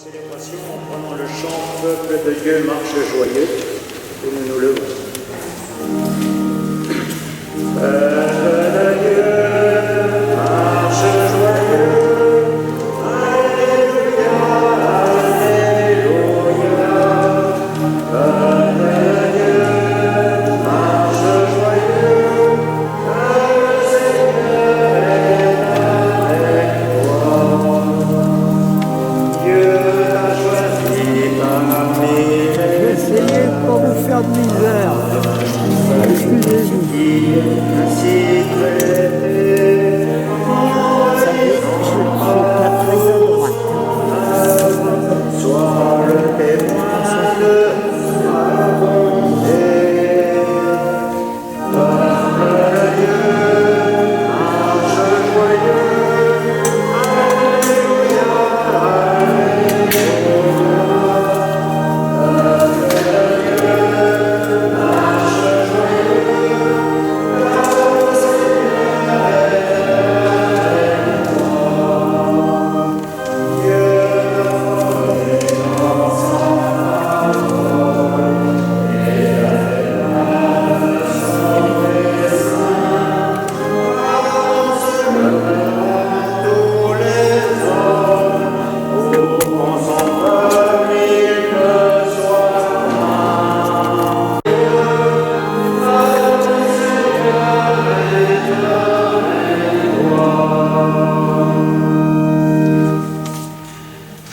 célébration en prenant le chant Peuple de Dieu marche joyeux et nous nous levons. Peuple de Dieu marche joyeux, Alléluia, Alléluia. Peuple de Dieu marche joyeux, que le Seigneur est avec toi. Dieu t'a choisi parmi les Essayez de pas vous faire de misère. Excusez-vous. ainsi traité. Vous savez, je suis pas très à droite. Sois le témoin de ma bonté. Peuple de Dieu, marche joyeux. Alléluia,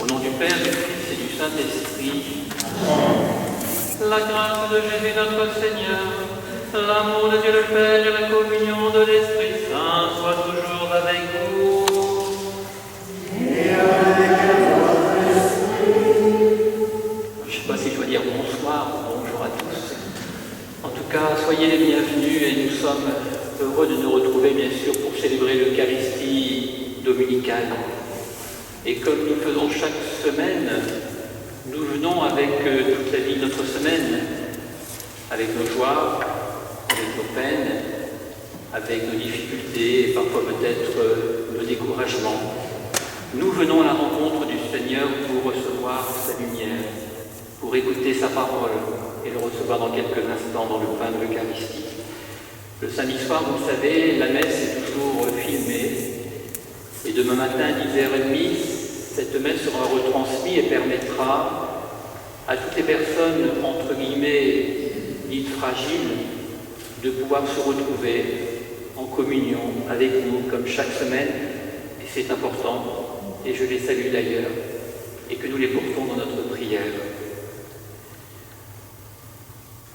Au nom du Père, du Fils et du Saint-Esprit, la grâce de Jésus notre Seigneur, l'amour de Dieu le Père et la communion de l'Esprit Saint soient toujours avec vous. Je ne sais pas si je dois dire bonsoir ou bonjour à tous. En tout cas, soyez les bienvenus et nous sommes heureux de nous retrouver bien sûr pour célébrer l'Eucharistie dominicale. Et comme nous faisons chaque semaine, nous venons avec toute la vie de notre semaine, avec nos joies, avec nos peines, avec nos difficultés et parfois peut-être nos découragements. Nous venons à la rencontre du Seigneur pour recevoir sa lumière, pour écouter sa parole et le recevoir dans quelques instants dans le pain de l'Eucharistie. Le samedi soir, vous le savez, la messe est toujours filmée. Et demain matin, 10h30, cette messe sera retransmise et permettra à toutes les personnes, entre guillemets, dites fragiles, de pouvoir se retrouver en communion avec nous, comme chaque semaine. Et c'est important, et je les salue d'ailleurs, et que nous les portons dans notre prière.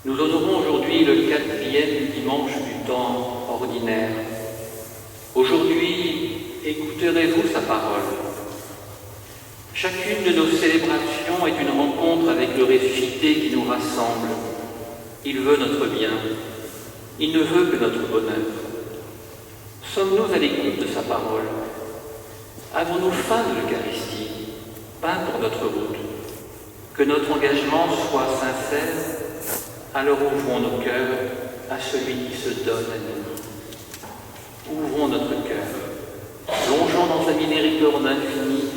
Nous honorons aujourd'hui le 4e dimanche du temps ordinaire. Aujourd'hui, écouterez-vous sa parole? Chacune de nos célébrations est une rencontre avec le ressuscité qui nous rassemble. Il veut notre bien. Il ne veut que notre bonheur. Sommes-nous à l'écoute de sa parole? Avons-nous faim de l'Eucharistie? Pain pour notre route. Que notre engagement soit sincère, alors ouvrons nos cœurs à celui qui se donne à nous. Ouvrons notre cœur. Plongeons dans sa miséricorde infinie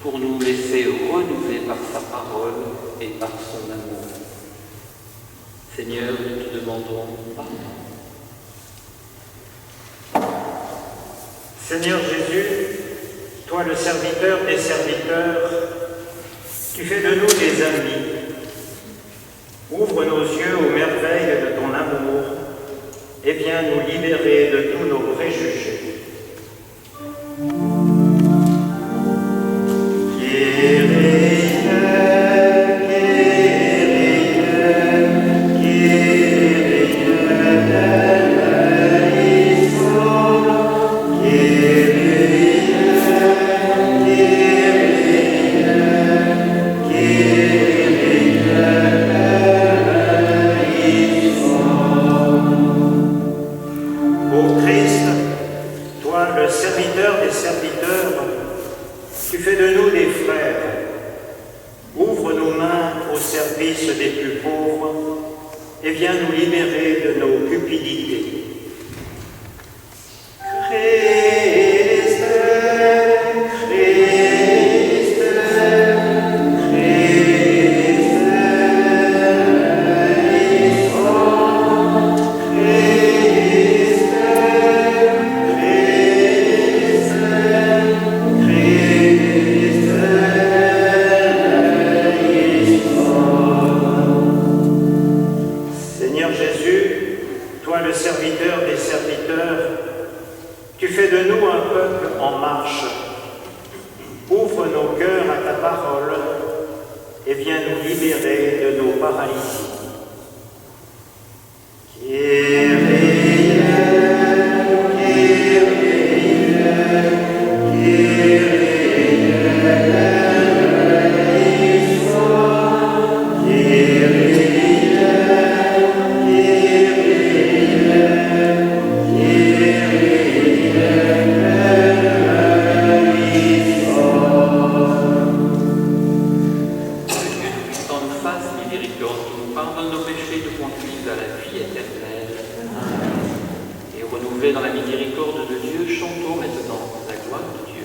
pour nous laisser renouveler par sa parole et par son amour. Seigneur, nous te demandons pardon. Seigneur Jésus, toi le serviteur des serviteurs, tu fais de nous des amis. Ouvre nos yeux aux merveilles de ton amour et viens nous libérer de tous nos préjugés. Ô Christ, toi le serviteur des serviteurs, tu fais de nous des frères. Ouvre nos mains au service des plus pauvres et viens nous libérer de nos cupidités. Christ, Christ, peuple en marche. Ouvre nos cœurs à ta parole et viens nous libérer de nos paralysies. Pardonne nos péchés, nous conduise à la vie éternelle. Et renouvelés dans la miséricorde de Dieu, chantons maintenant la gloire de Dieu.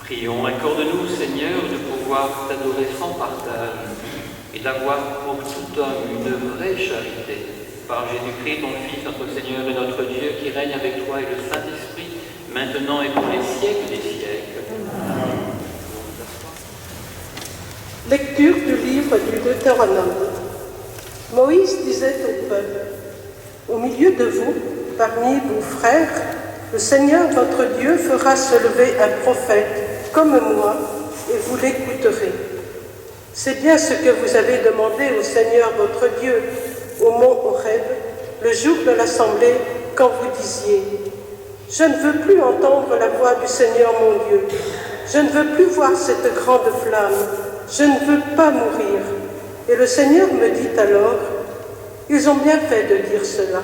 Prions, accorde-nous, Seigneur, de pouvoir t'adorer sans partage et d'avoir pour tout homme une vraie charité. Par Jésus-Christ, ton Fils, notre Seigneur et notre Dieu, qui règne avec toi et le Saint-Esprit, maintenant et pour les siècles des siècles. Lecture du livre du Deutéronome. Moïse disait au peuple, « Au milieu de vous, parmi vos frères, le Seigneur votre Dieu fera se lever un prophète comme moi, et vous l'écouterez. C'est bien ce que vous avez demandé au Seigneur votre Dieu, au mont Horeb, le jour de l'assemblée, quand vous disiez, « Je ne veux plus entendre la voix du Seigneur mon Dieu, je ne veux plus voir cette grande flamme, je ne veux pas mourir. » Et le Seigneur me dit alors, « Ils ont bien fait de dire cela.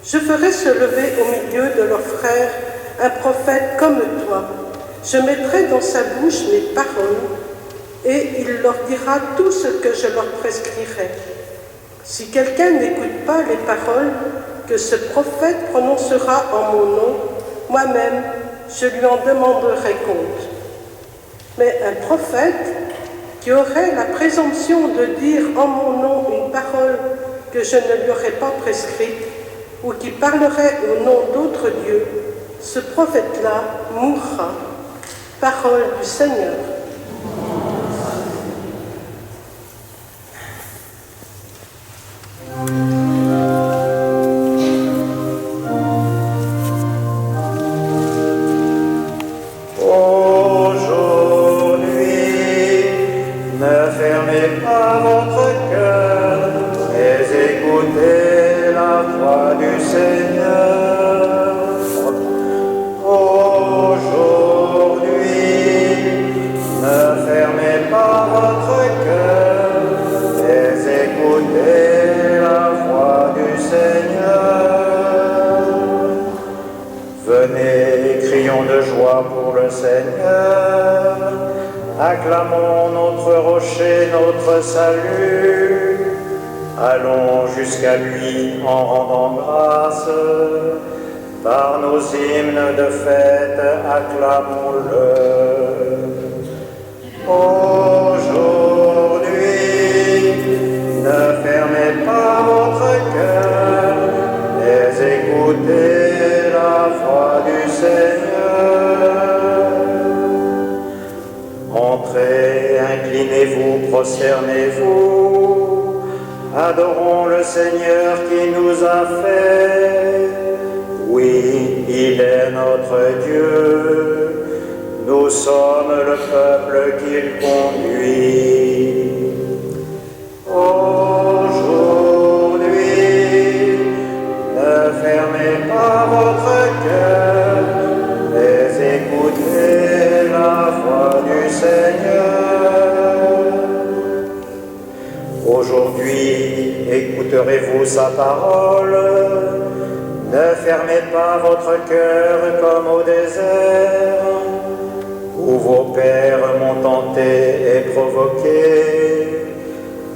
Je ferai se lever au milieu de leurs frères un prophète comme toi. Je mettrai dans sa bouche mes paroles, et il leur dira tout ce que je leur prescrirai. Si quelqu'un n'écoute pas les paroles que ce prophète prononcera en mon nom, moi-même, je lui en demanderai compte. Mais un prophète qui aurait la présomption de dire en mon nom une parole que je ne lui aurais pas prescrite, ou qui parlerait au nom d'autres dieux, ce prophète-là mourra. Parole du Seigneur. Ne fermez pas votre cœur et joie pour le Seigneur. Acclamons notre rocher, notre salut. Allons jusqu'à lui en rendant grâce. Par nos hymnes de fête, acclamons-le. Aujourd'hui, ne fermez pas votre cœur, mais écoutez la voix du Seigneur. Entrez, inclinez-vous, prosternez-vous, adorons le Seigneur qui nous a fait. Oui, il est notre Dieu, nous sommes le peuple qu'il conduit. Aujourd'hui, ne fermez pas votre cœur, mais écoutez la voix du Seigneur. Aujourd'hui, écouterez-vous sa parole. Ne fermez pas votre cœur comme au désert, où vos pères m'ont tenté et provoqué,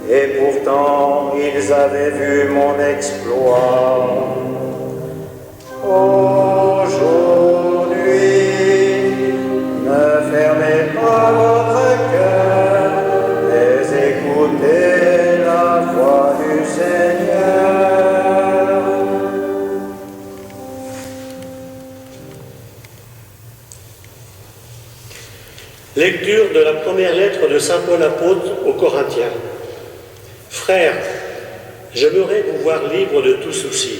et pourtant ils avaient vu mon exploit. Aujourd'hui, ne fermez pas votre cœur, mais écoutez la voix du Seigneur. Lecture de la première lettre de saint Paul apôtre aux Corinthiens. Frères, j'aimerais vous voir libre de tout souci.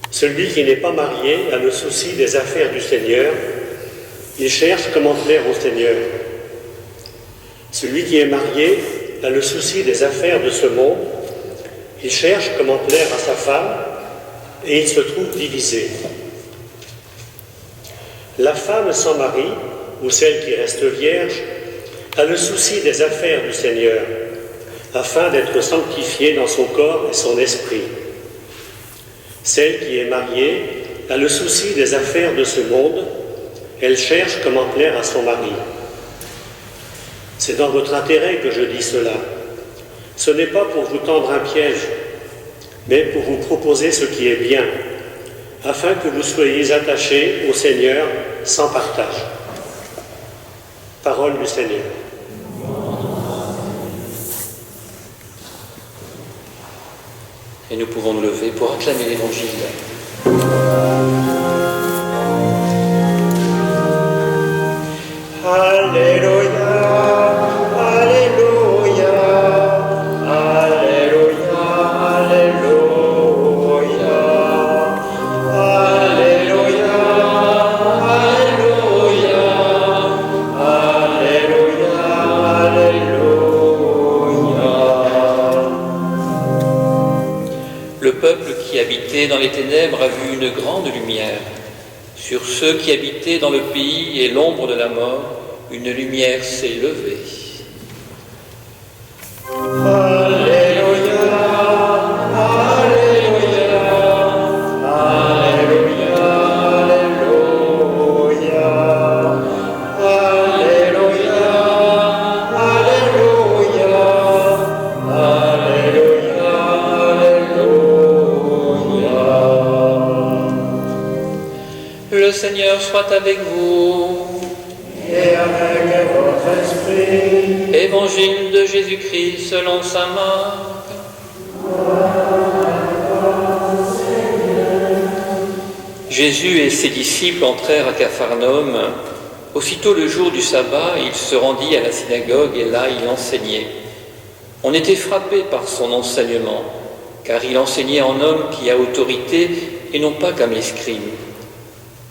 Celui qui n'est pas marié a le souci des affaires du Seigneur. Il cherche comment plaire au Seigneur. Celui qui est marié a le souci des affaires de ce monde. Il cherche comment plaire à sa femme et il se trouve divisé. La femme sans mari, ou celle qui reste vierge, a le souci des affaires du Seigneur, afin d'être sanctifiée dans son corps et son esprit. Celle qui est mariée a le souci des affaires de ce monde, elle cherche comment plaire à son mari. C'est dans votre intérêt que je dis cela. Ce n'est pas pour vous tendre un piège, mais pour vous proposer ce qui est bien, afin que vous soyez attachés au Seigneur sans partage. Parole du Seigneur. Et nous pouvons nous lever pour acclamer l'Évangile. Alléluia, Alléluia, Alléluia, Alléluia, Alléluia, Alléluia, Alléluia. Le peuple qui habitait dans les ténèbres a vu une grande lumière. Sur ceux qui habitaient dans le pays et l'ombre de la mort, une lumière s'est levée. Alléluia, Alléluia, Alléluia, Alléluia, Alléluia, Alléluia, Alléluia, Alléluia. Le Seigneur soit avec vous. Et avec votre esprit. Évangile de Jésus-Christ selon saint Marc. Jésus et ses disciples entrèrent à Capharnaüm. Aussitôt le jour du sabbat, il se rendit à la synagogue et là il enseignait. On était frappé par son enseignement, car il enseignait en homme qui a autorité et non pas comme les scribes.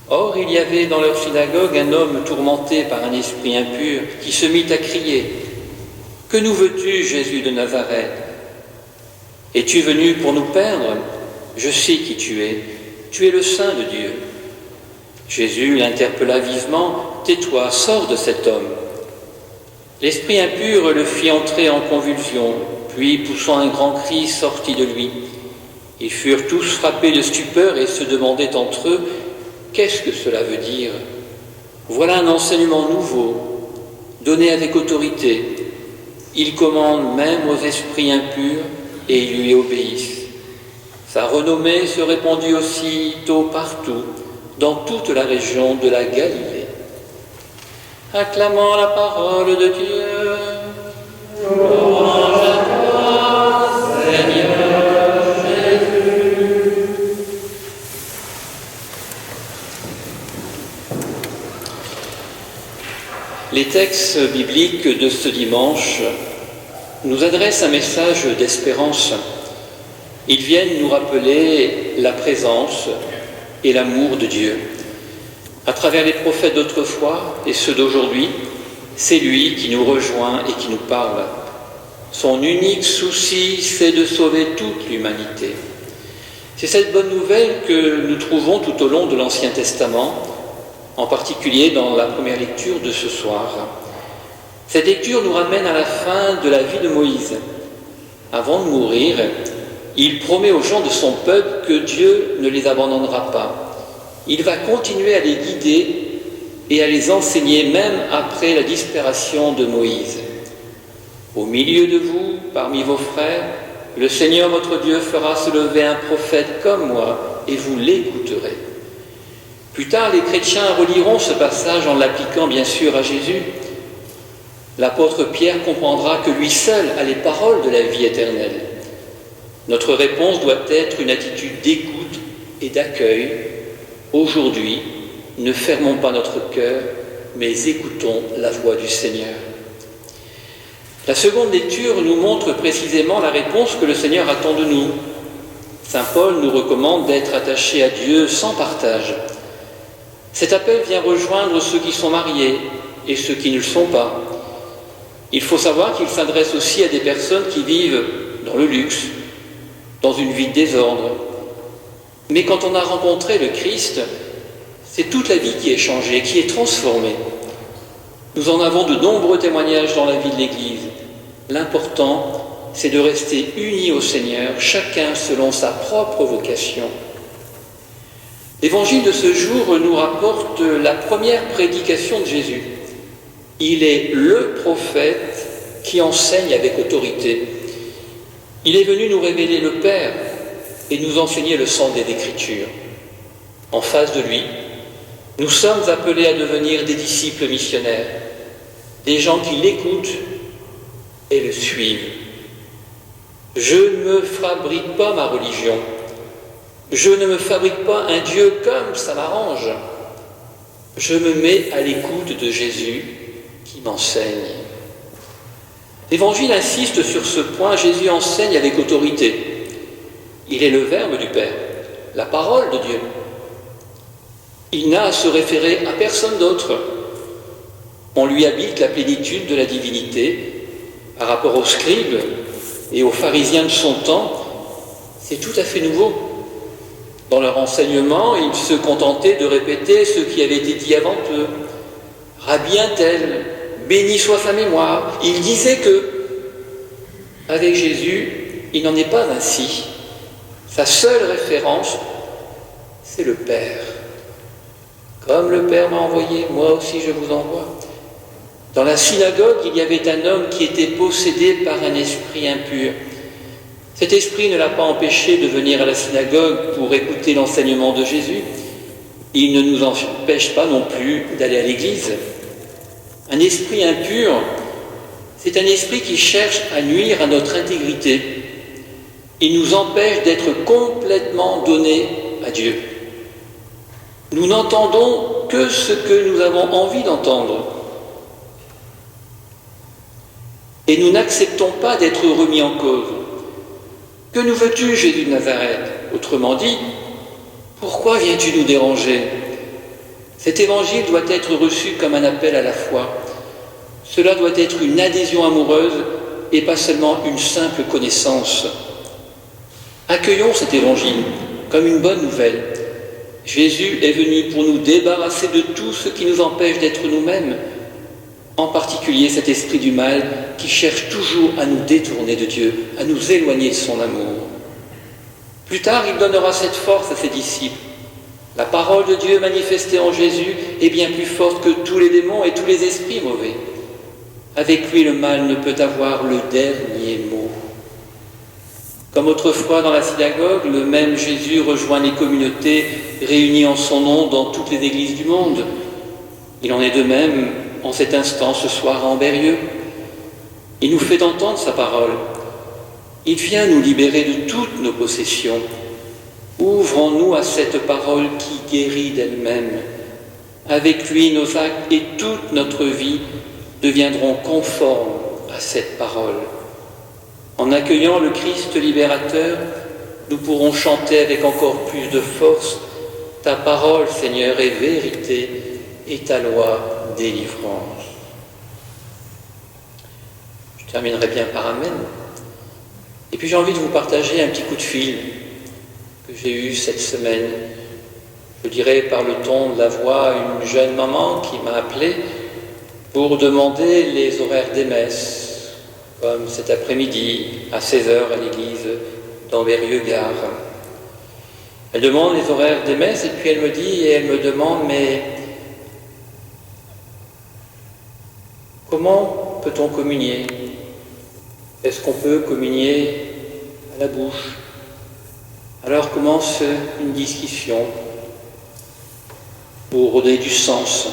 Or, il y avait dans leur synagogue un homme tourmenté par un esprit impur qui se mit à crier « Que nous veux-tu, Jésus de Nazareth? Es-tu venu pour nous perdre? Je sais qui tu es le Saint de Dieu. » Jésus l'interpella vivement « Tais-toi, sors de cet homme. » L'esprit impur le fit entrer en convulsion, puis, poussant un grand cri, sortit de lui. Ils furent tous frappés de stupeur et se demandaient entre eux « Qu'est-ce que cela veut dire ?» Voilà un enseignement nouveau, donné avec autorité. Il commande même aux esprits impurs et ils lui obéissent. Sa renommée se répandit aussitôt partout, dans toute la région de la Galilée. Acclamons la parole de Dieu. Louange à toi, Seigneur Jésus. Les textes bibliques de ce dimanche nous adressent un message d'espérance. Ils viennent nous rappeler la présence et l'amour de Dieu. À travers les prophètes d'autrefois et ceux d'aujourd'hui, c'est lui qui nous rejoint et qui nous parle. Son unique souci, c'est de sauver toute l'humanité. C'est cette bonne nouvelle que nous trouvons tout au long de l'Ancien Testament, en particulier dans la première lecture de ce soir. Cette lecture nous ramène à la fin de la vie de Moïse. Avant de mourir, il promet aux gens de son peuple que Dieu ne les abandonnera pas. Il va continuer à les guider et à les enseigner même après la disparition de Moïse. Au milieu de vous, parmi vos frères, le Seigneur votre Dieu fera se lever un prophète comme moi et vous l'écouterez. Plus tard, les chrétiens reliront ce passage en l'appliquant bien sûr à Jésus. L'apôtre Pierre comprendra que lui seul a les paroles de la vie éternelle. Notre réponse doit être une attitude d'écoute et d'accueil. Aujourd'hui, ne fermons pas notre cœur, mais écoutons la voix du Seigneur. La seconde lecture nous montre précisément la réponse que le Seigneur attend de nous. Saint Paul nous recommande d'être attachés à Dieu sans partage. Cet appel vient rejoindre ceux qui sont mariés et ceux qui ne le sont pas. Il faut savoir qu'il s'adresse aussi à des personnes qui vivent dans le luxe, dans une vie de désordre. Mais quand on a rencontré le Christ, c'est toute la vie qui est changée, qui est transformée. Nous en avons de nombreux témoignages dans la vie de l'Église. L'important, c'est de rester unis au Seigneur, chacun selon sa propre vocation. L'évangile de ce jour nous rapporte la première prédication de Jésus. Il est le prophète qui enseigne avec autorité. Il est venu nous révéler le Père et nous enseigner le sens des Écritures. En face de lui, nous sommes appelés à devenir des disciples missionnaires, des gens qui l'écoutent et le suivent. Je ne me fabrique pas ma religion. Je ne me fabrique pas un Dieu comme ça m'arrange. Je me mets à l'écoute de Jésus qui m'enseigne. L'Évangile insiste sur ce point. Jésus enseigne avec autorité. Il est le Verbe du Père, la parole de Dieu. Il n'a à se référer à personne d'autre. On lui habite la plénitude de la divinité. Par rapport aux scribes et aux pharisiens de son temps, c'est tout à fait nouveau. Dans leur enseignement, ils se contentaient de répéter ce qui avait été dit avant eux. Rabbi un tel, béni soit sa mémoire. Ils disaient que, avec Jésus, il n'en est pas ainsi. Sa seule référence, c'est le Père. Comme le Père m'a envoyé, moi aussi je vous envoie. Dans la synagogue, il y avait un homme qui était possédé par un esprit impur. Cet esprit ne l'a pas empêché de venir à la synagogue pour écouter l'enseignement de Jésus. Il ne nous empêche pas non plus d'aller à l'église. Un esprit impur, c'est un esprit qui cherche à nuire à notre intégrité. Il nous empêche d'être complètement donnés à Dieu. Nous n'entendons que ce que nous avons envie d'entendre. Et nous n'acceptons pas d'être remis en cause. Que nous veux-tu, Jésus de Nazareth? Autrement dit, pourquoi viens-tu nous déranger? Cet évangile doit être reçu comme un appel à la foi. Cela doit être une adhésion amoureuse et pas seulement une simple connaissance. Accueillons cet évangile comme une bonne nouvelle. Jésus est venu pour nous débarrasser de tout ce qui nous empêche d'être nous-mêmes, en particulier cet esprit du mal qui cherche toujours à nous détourner de Dieu, à nous éloigner de son amour. Plus tard, il donnera cette force à ses disciples. La parole de Dieu manifestée en Jésus est bien plus forte que tous les démons et tous les esprits mauvais. Avec lui, le mal ne peut avoir le dernier mot. Comme autrefois dans la synagogue, le même Jésus rejoint les communautés réunies en son nom dans toutes les églises du monde. Il en est de même en cet instant, ce soir à Ambérieu. Il nous fait entendre sa parole. Il vient nous libérer de toutes nos possessions. Ouvre en nous à cette parole qui guérit d'elle-même. Avec lui, nos actes et toute notre vie deviendront conformes à cette parole. En accueillant le Christ libérateur, nous pourrons chanter avec encore plus de force « Ta parole, Seigneur, est vérité et ta loi, délivrance. » Je terminerai bien par Amen. Et puis j'ai envie de vous partager un petit coup de fil que j'ai eu cette semaine. Je dirais par le ton de la voix, une jeune maman qui m'a appelé pour demander les horaires des messes, comme cet après-midi à 16h à l'église d'Ambérieu-Gare. Elle demande les horaires des messes et puis elle me demande, mais comment peut-on communier? Est-ce qu'on peut communier à la bouche? Alors commence une discussion pour redonner du sens,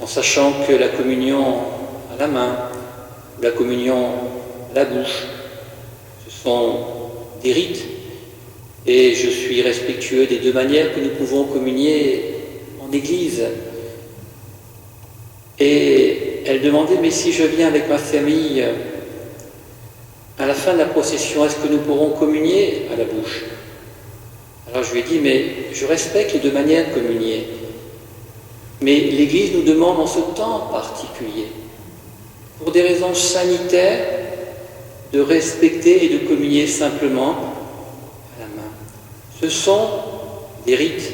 en sachant que la communion à la main, ou la communion à la bouche, ce sont des rites, et je suis respectueux des deux manières que nous pouvons communier en Église. Et elle demandait, mais si je viens avec ma famille, à la fin de la procession, est-ce que nous pourrons communier à la bouche? Alors je lui ai dit, mais je respecte les deux manières de communier. Mais l'Église nous demande en ce temps particulier, pour des raisons sanitaires, de respecter et de communier simplement à la main. Ce sont des rites.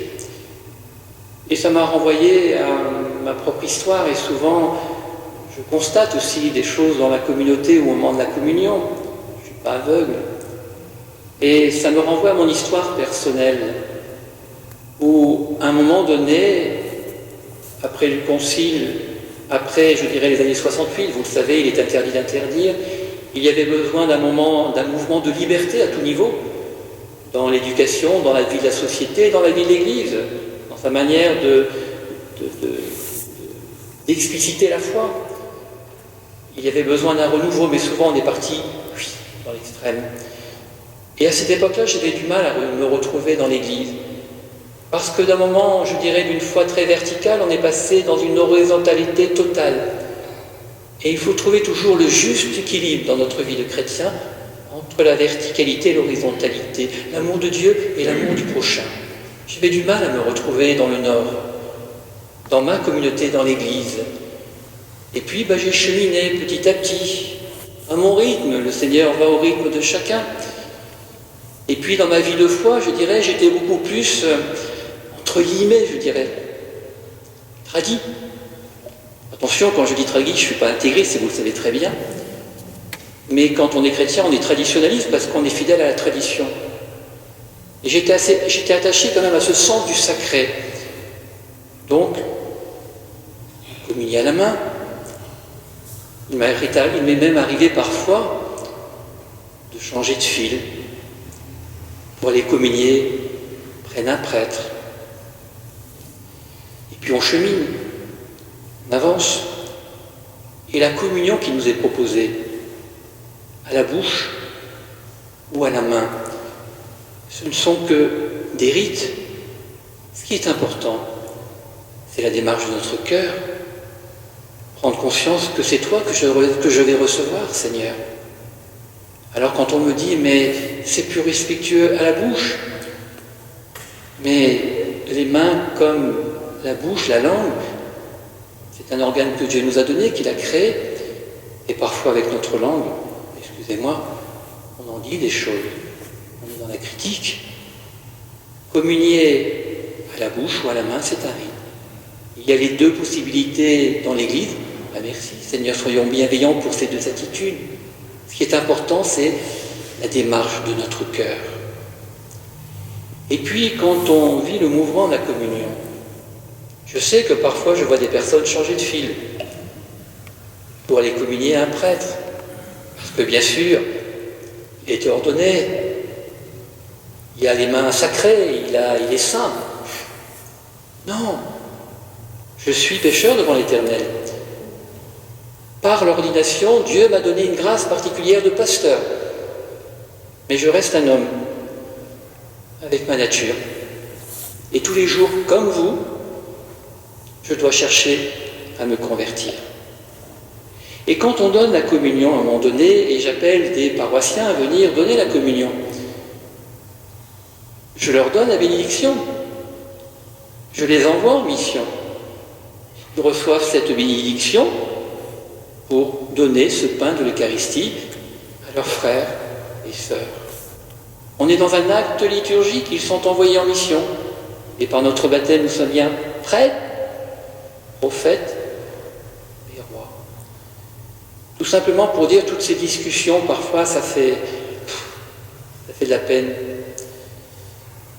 Et ça m'a renvoyé à ma propre histoire, et souvent je constate aussi des choses dans la communauté au moment de la communion. Je ne suis pas aveugle. Et ça me renvoie à mon histoire personnelle, où à un moment donné, après le concile, après, je dirais, les années 68, vous le savez, il est interdit d'interdire, il y avait besoin d'un mouvement de liberté à tout niveau, dans l'éducation, dans la vie de la société, dans la vie de l'Église, dans sa manière d'expliciter la foi. Il y avait besoin d'un renouveau, mais souvent on est parti dans l'extrême. Et à cette époque-là, j'avais du mal à me retrouver dans l'Église. Parce que d'un moment, je dirais, d'une foi très verticale, on est passé dans une horizontalité totale. Et il faut trouver toujours le juste équilibre dans notre vie de chrétien entre la verticalité et l'horizontalité, l'amour de Dieu et l'amour du prochain. J'avais du mal à me retrouver dans le Nord, dans ma communauté, dans l'Église. Et puis, j'ai cheminé petit à petit, à mon rythme. Le Seigneur va au rythme de chacun. Et puis, dans ma vie de foi, je dirais, j'étais beaucoup plus, entre guillemets, je dirais, tradit. Attention, quand je dis tradit, je ne suis pas intégriste, vous le savez très bien. Mais quand on est chrétien, on est traditionnaliste parce qu'on est fidèle à la tradition. Et j'étais attaché quand même à ce sens du sacré. Donc, communier à la main. Il m'est même arrivé parfois de changer de fil pour aller communier près d'un prêtre. Et puis on chemine, on avance. Et la communion qui nous est proposée, à la bouche ou à la main, ce ne sont que des rites. Ce qui est important, c'est la démarche de notre cœur. Prendre conscience que c'est toi que je vais recevoir, Seigneur. Alors quand on me dit, mais c'est plus respectueux à la bouche, mais les mains comme la bouche, la langue, c'est un organe que Dieu nous a donné, qu'il a créé, et parfois avec notre langue, excusez-moi, on en dit des choses, on est dans la critique. Communier à la bouche ou à la main, c'est un rite. Il y a les deux possibilités dans l'Église. Ah, merci, Seigneur, soyons bienveillants pour ces deux attitudes. Ce qui est important, c'est la démarche de notre cœur. Et puis, quand on vit le mouvement de la communion, je sais que parfois je vois des personnes changer de fil pour aller communier à un prêtre. Parce que bien sûr, il est ordonné, il a les mains sacrées, il est saint. Non, je suis pécheur devant l'Éternel. Par l'ordination, Dieu m'a donné une grâce particulière de pasteur. Mais je reste un homme, avec ma nature. Et tous les jours, comme vous, je dois chercher à me convertir. Et quand on donne la communion à un moment donné, et j'appelle des paroissiens à venir donner la communion, je leur donne la bénédiction. Je les envoie en mission. Ils reçoivent cette bénédiction pour donner ce pain de l'Eucharistie à leurs frères et sœurs. On est dans un acte liturgique, ils sont envoyés en mission. Et par notre baptême, nous sommes bien prêtres, prophètes et rois. Tout simplement pour dire toutes ces discussions, parfois ça fait de la peine.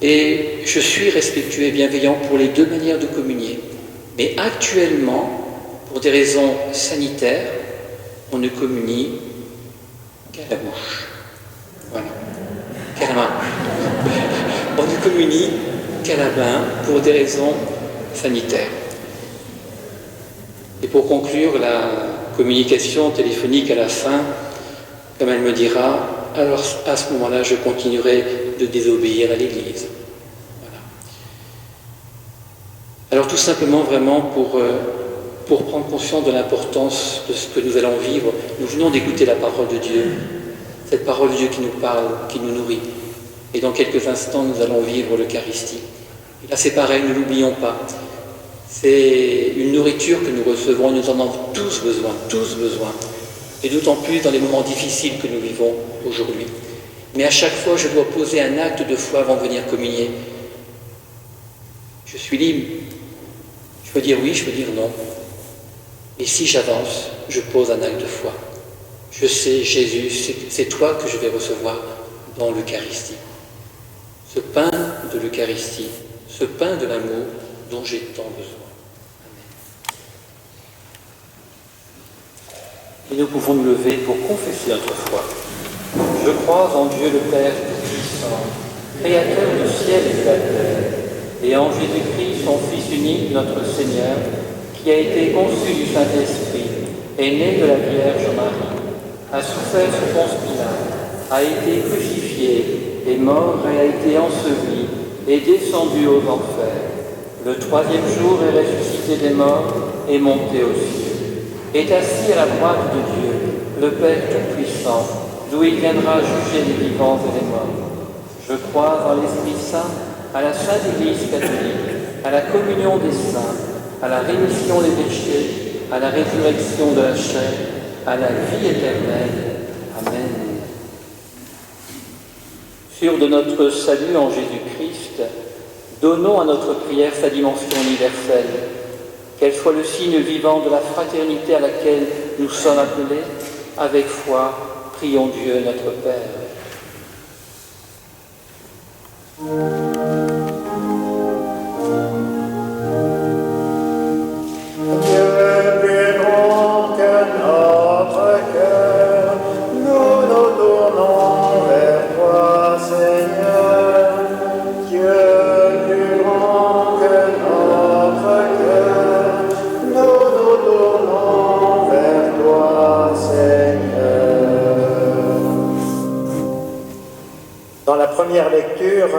Et je suis respectueux et bienveillant pour les deux manières de communier. Mais actuellement, pour des raisons sanitaires, on ne communie qu'à la bouche. Voilà. Qu'à la main. On ne communie qu'à la main pour des raisons sanitaires. Et pour conclure la communication téléphonique à la fin, comme elle me dira, alors à ce moment-là, je continuerai de désobéir à l'Église. Voilà. Alors tout simplement, vraiment, pour prendre conscience de l'importance de ce que nous allons vivre, nous venons d'écouter la parole de Dieu, cette parole de Dieu qui nous parle, qui nous nourrit. Et dans quelques instants, nous allons vivre l'Eucharistie. Et là, c'est pareil, ne l'oublions pas. C'est une nourriture que nous recevons, nous en avons tous besoin. Et d'autant plus dans les moments difficiles que nous vivons aujourd'hui. Mais à chaque fois, je dois poser un acte de foi avant de venir communier. Je suis libre. Je peux dire oui, je peux dire non. Et si j'avance, je pose un acte de foi. Je sais, Jésus, c'est toi que je vais recevoir dans l'Eucharistie. Ce pain de l'Eucharistie, ce pain de l'amour dont j'ai tant besoin. Et nous pouvons nous lever pour confesser notre foi. Je crois en Dieu le Père Tout-Puissant, Créateur du ciel et de la terre, et en Jésus-Christ, son Fils unique, notre Seigneur, qui a été conçu du Saint-Esprit, est né de la Vierge Marie, a souffert sous Ponce Pilate, a été crucifié, est mort et a été enseveli, est descendu aux enfers. Le troisième jour est ressuscité des morts et monté aux cieux, est assis à la droite de Dieu, le Père Tout-Puissant, d'où il viendra juger les vivants et les morts. Je crois en l'Esprit Saint, à la Sainte Église catholique, à la communion des saints, à la rémission des péchés, à la résurrection de la chair, à la vie éternelle. Amen. Sûr de notre salut en Jésus-Christ, donnons à notre prière sa dimension universelle, qu'elle soit le signe vivant de la fraternité à laquelle nous sommes appelés. Avec foi, prions Dieu notre Père. Dans la première lecture,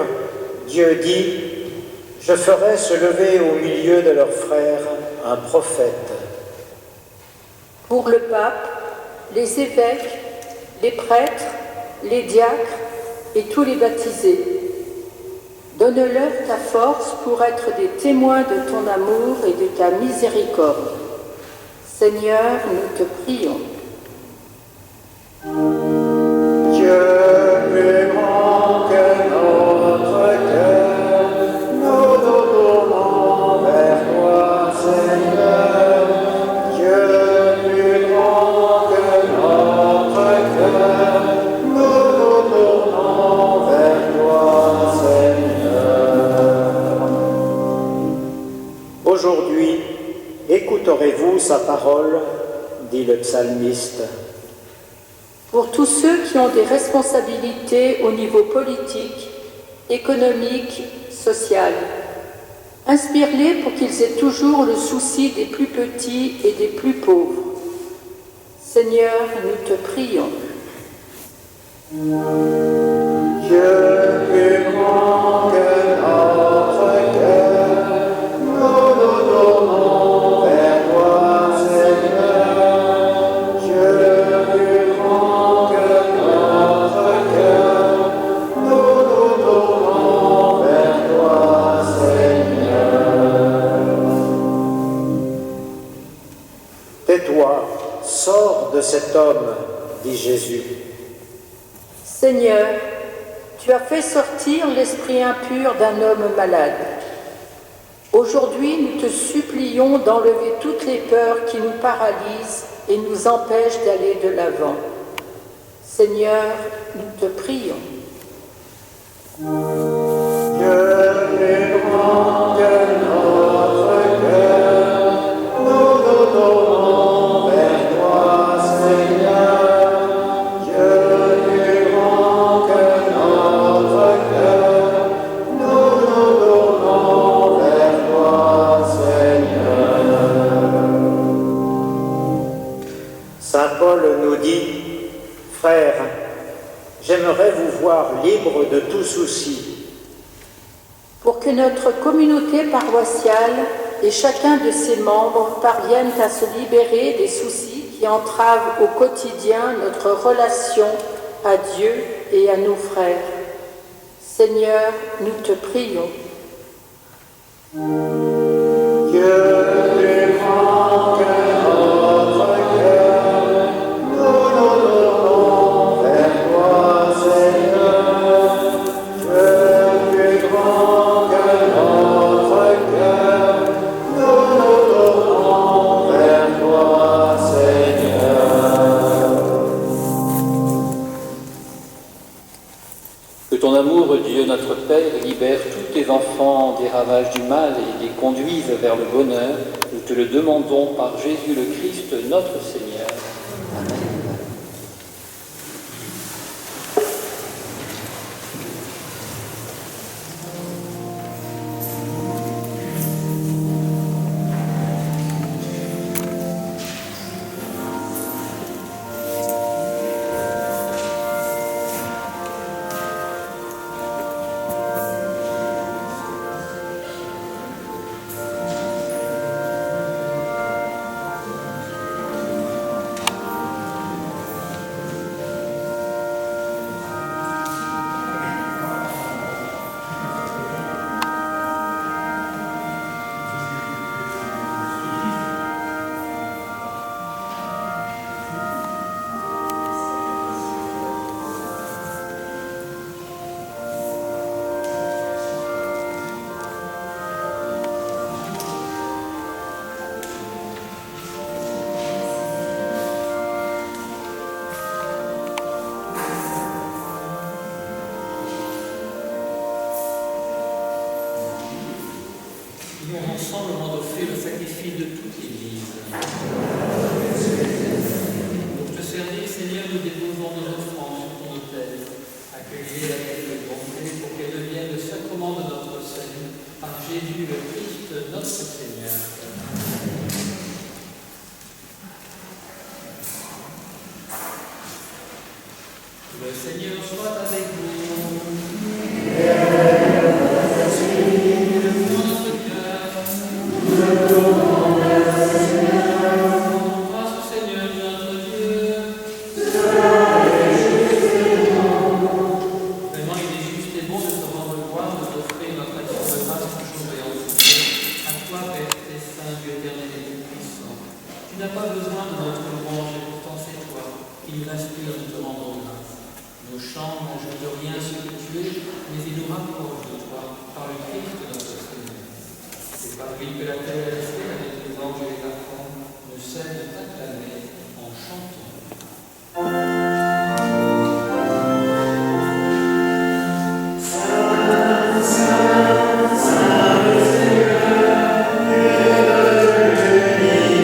Dieu dit « Je ferai se lever au milieu de leurs frères un prophète. » Pour le pape, les évêques, les prêtres, les diacres et tous les baptisés, donne-leur ta force pour être des témoins de ton amour et de ta miséricorde. Seigneur, nous te prions. Dieu plus grand que notre cœur, nous nous tournons vers toi, Seigneur. Dieu plus grand que notre cœur, nous nous tournons vers toi, Seigneur. écouterez-vous sa parole, dit le psalmiste. Pour tous ceux qui ont des responsabilités au niveau politique, économique, social, inspire-les pour qu'ils aient toujours le souci des plus petits et des plus pauvres. Seigneur, nous te prions. Dieu plus grand que notre cœur, nous nous tournons vers toi, Seigneur. Dieu plus grand que notre cœur, nous nous tournons vers toi, Seigneur. Tais-toi, sors de cet homme, dit Jésus. Seigneur, tu as fait sortir l'esprit impur d'un homme malade. Aujourd'hui, nous te supplions d'enlever toutes les peurs qui nous paralysent et nous empêchent d'aller de l'avant. Seigneur, nous te prions. Dieu plus grand que notre cœur, nous nous tournons vers toi, Seigneur. Dieu plus grand que notre cœur, nous nous tournons vers toi, Seigneur. Saint Paul nous dit, frères, j'aimerais vous voir libre de tout souci. Pour que notre communauté paroissiale et chacun de ses membres parviennent à se libérer des soucis qui entravent au quotidien notre relation à Dieu et à nos frères. Seigneur, nous te prions. Dieu plus grand que notre cœur, nous nous tournons vers toi, Seigneur. Dieu plus grand que notre cœur, nous nous tournons vers toi, Seigneur. Que ton amour, Dieu notre Père, libère tous tes enfants des ravages du mal et les conduise vers le bonheur. Nous te le demandons par Jésus le Christ, notre Seigneur. Amen. Prions ensemble avant d'offrir le sacrifice de toute l'Église. Pour te servir, Seigneur, nous déposons nos offrandes sur ton autel. Accueillez avec bonté pour qu'elles deviennent le sacrement de notre salut par Jésus le Christ, notre Seigneur. Le Seigneur soit avec vous. Saint, Saint, Seigneur, Dieu de l'univers.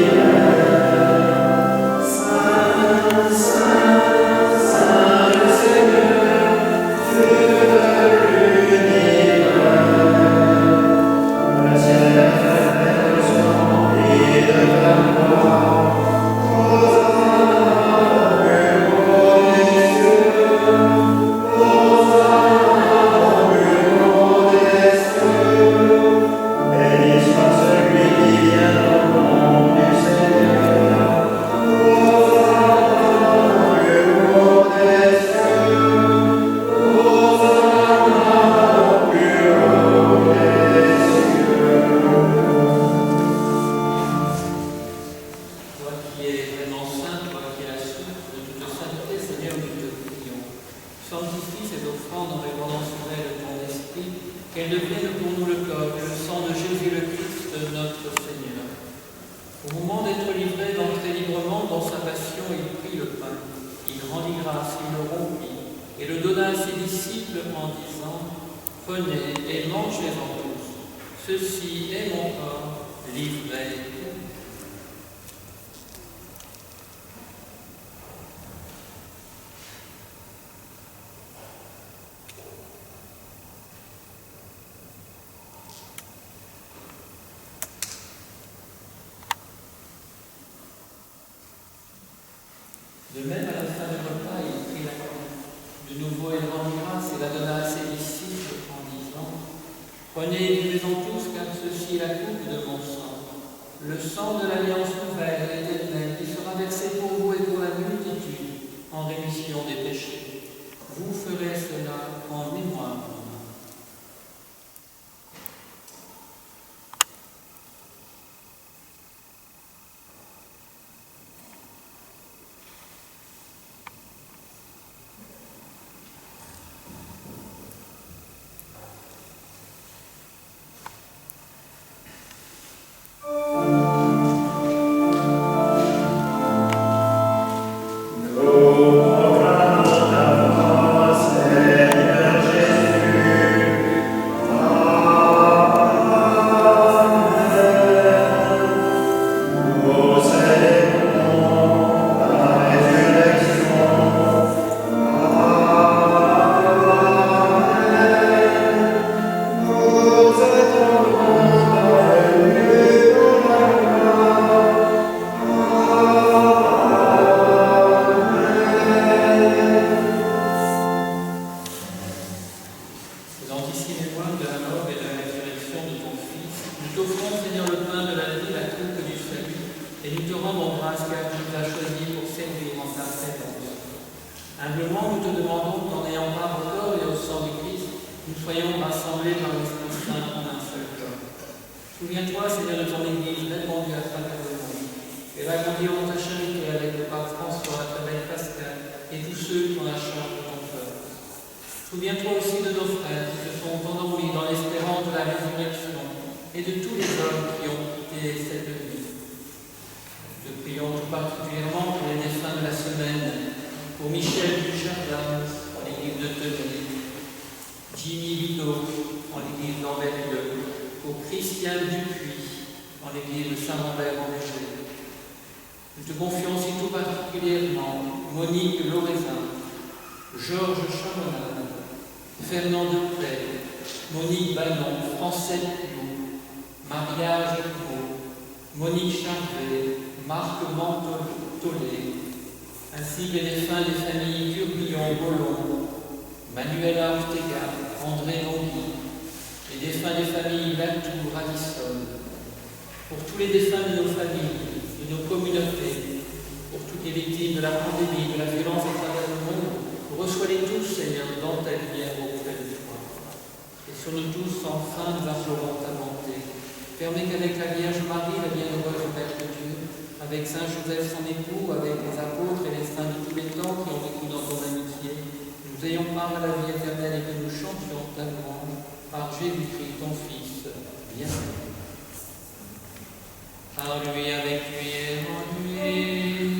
Ceci est mon corps livré. De même, à la fin du repas, il prit la coupe. De nouveau, il rendit grâce et la donna à ses disciples en disant : Prenez et buvez-en tous, car ceci est la coupe de mon sang, le sang de l'alliance nouvelle et éternelle, qui sera versé pour vous et pour la multitude en rémission des péchés. Vous ferez cela en mémoire de moi. Souviens-toi aussi de nos frères qui se sont endormis dans l'espérance de la résurrection et de tous les hommes qui ont quitté cette vie. Nous te prions tout particulièrement pour les défunts de la semaine, pour Michel Dujardin en l'église de Tenay, Jimmy Vito en l'église d'Amberieu, pour Christiane Dupuis en l'église de Saint-Lambert-en-Berger. Nous te confions aussi tout particulièrement Monique Lorezin, Georges Chamonade, Fernand Depré, Monique Ballon, Francette Clou, Maria Géraud, Monique Charvet, Marc Mantolé, ainsi que les défunts des familles Tourbillon-Bollon, Manuela Ortega, André Rogui, les défunts des familles Latour, Radisson, pour tous les défunts de nos familles, de nos communautés, pour toutes les victimes de la pandémie, de la violence à travers le monde, reçois-les tous, Seigneur, dans ta lumière auprès de toi. Et sur nous tous, enfin, nous implorons ta bonté. Permets qu'avec la Vierge Marie, la bienheureuse Mère de Dieu, avec Saint Joseph son époux, avec les apôtres et les saints de tous les temps qui ont vécu dans ton amitié, nous ayons part à la vie éternelle et que nous chantions ta louange par Jésus-Christ, ton Fils, bien-aimé. Par lui, avec lui et en lui.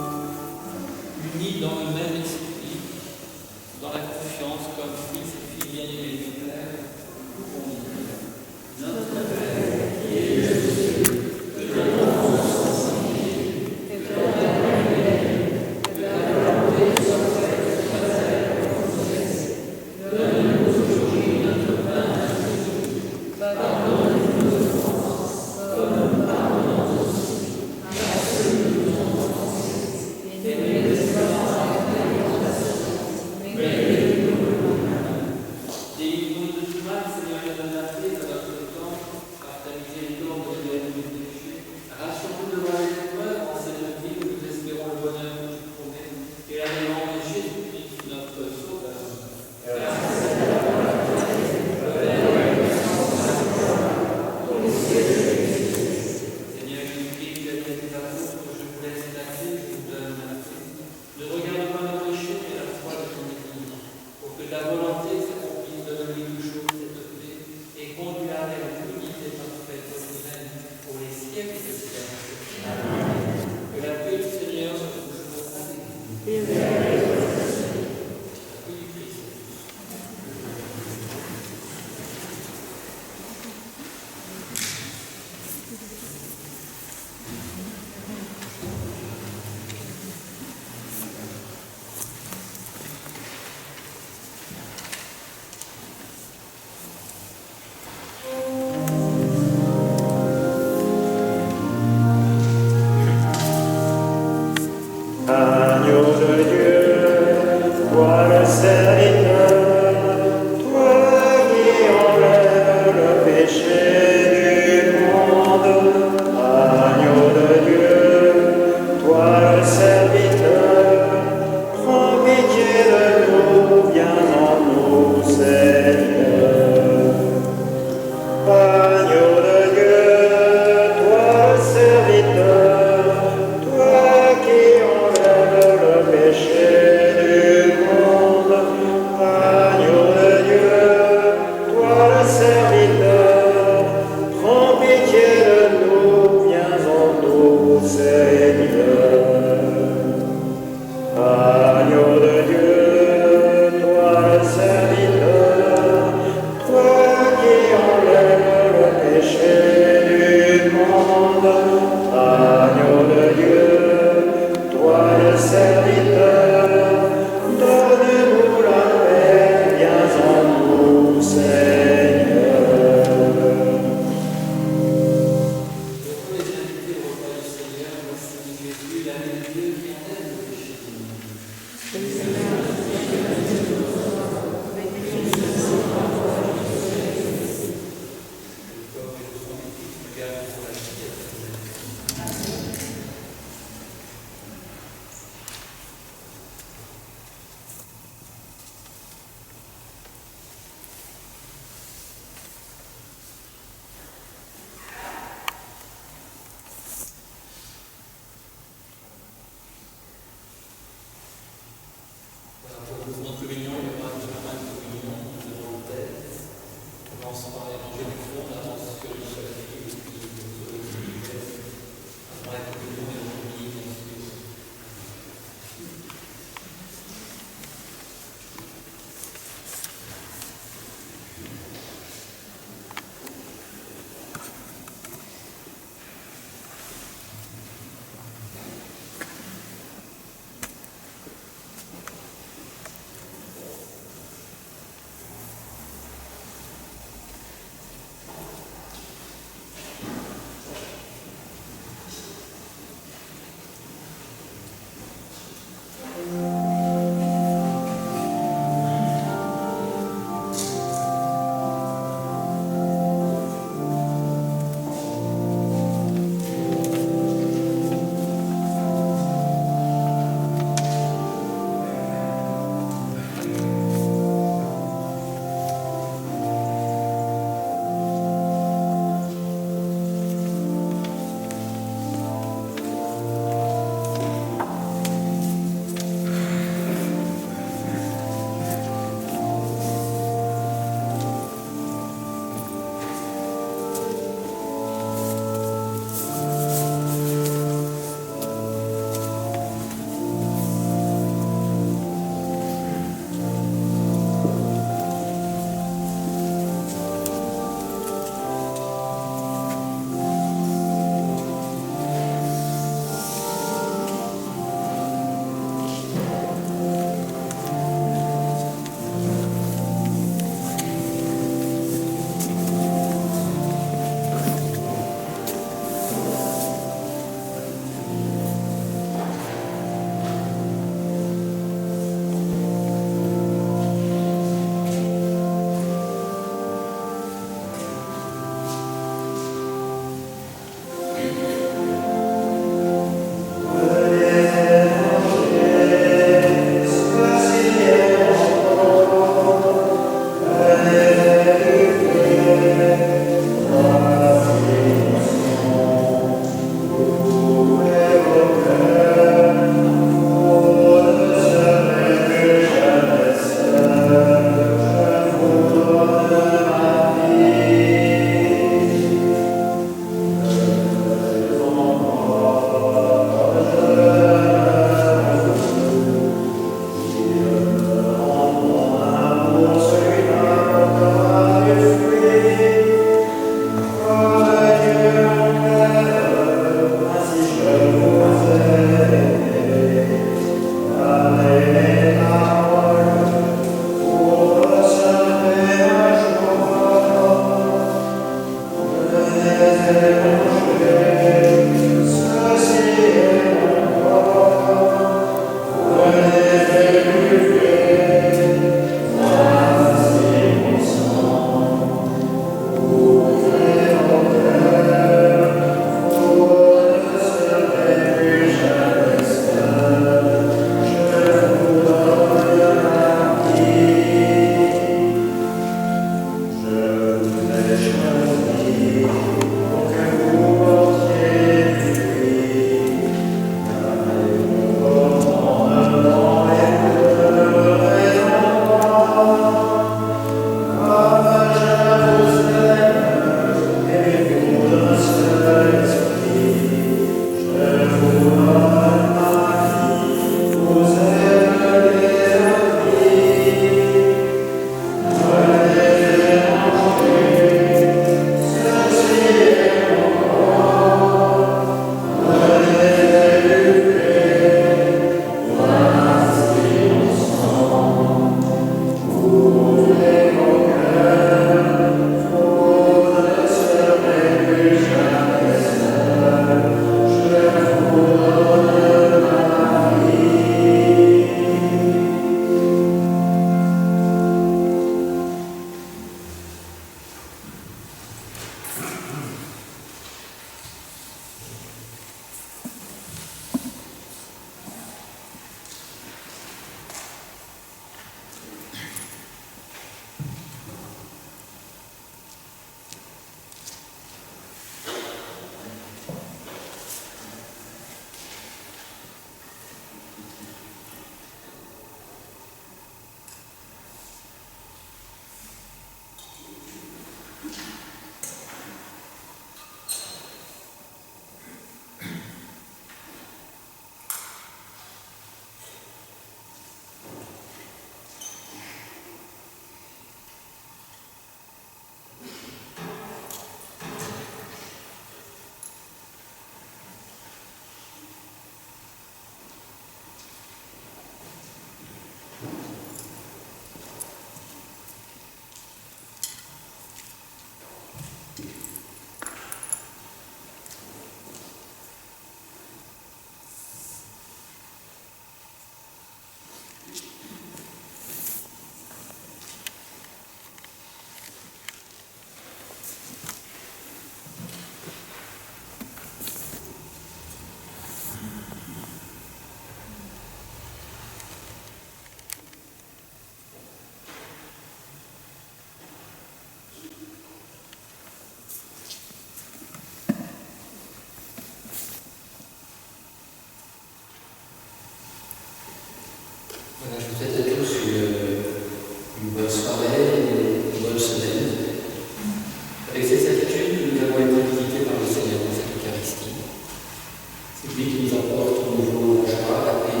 qui nous apporte au nouveau la joie, la paix,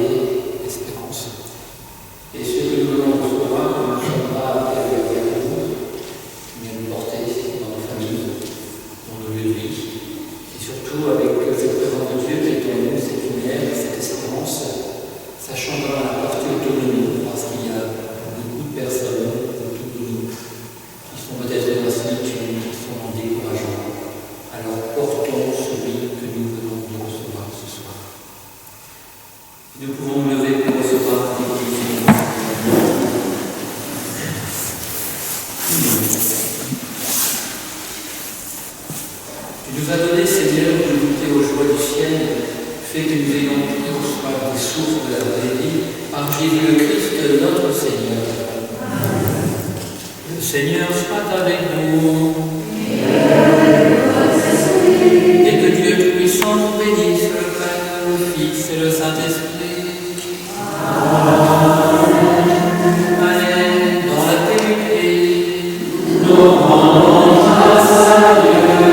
l'espérance. Et ce que nous voulons recevoir, nous ne sommes pas appelés à faire pour nous, mais à nous porter dans nos familles, dans nos lieux de vie, et surtout avec cette présence de Dieu qui est en nous, cette lumière, cette espérance, sachant qu'on va la porter autour de nous, parce qu'il y a beaucoup de personnes autour de nous qui sont peut-être dans la solitude, qui sont en découragement. Alors portons celui que nous venons de recevoir ce soir. Nous pouvons nous lever pour recevoir l'Église. Tu nous as donné, Seigneur, de goûter aux joies du ciel, fait que nous ayons pu recevoir des sources de la vraie vie par Jésus le Christ, notre Seigneur. Le Seigneur soit avec vous. Et que Dieu Tout-Puissant nous bénisse, le Père, le Fils et le Saint-Esprit. Allez, dans la paix du Christ, nous rendons grâce à Dieu.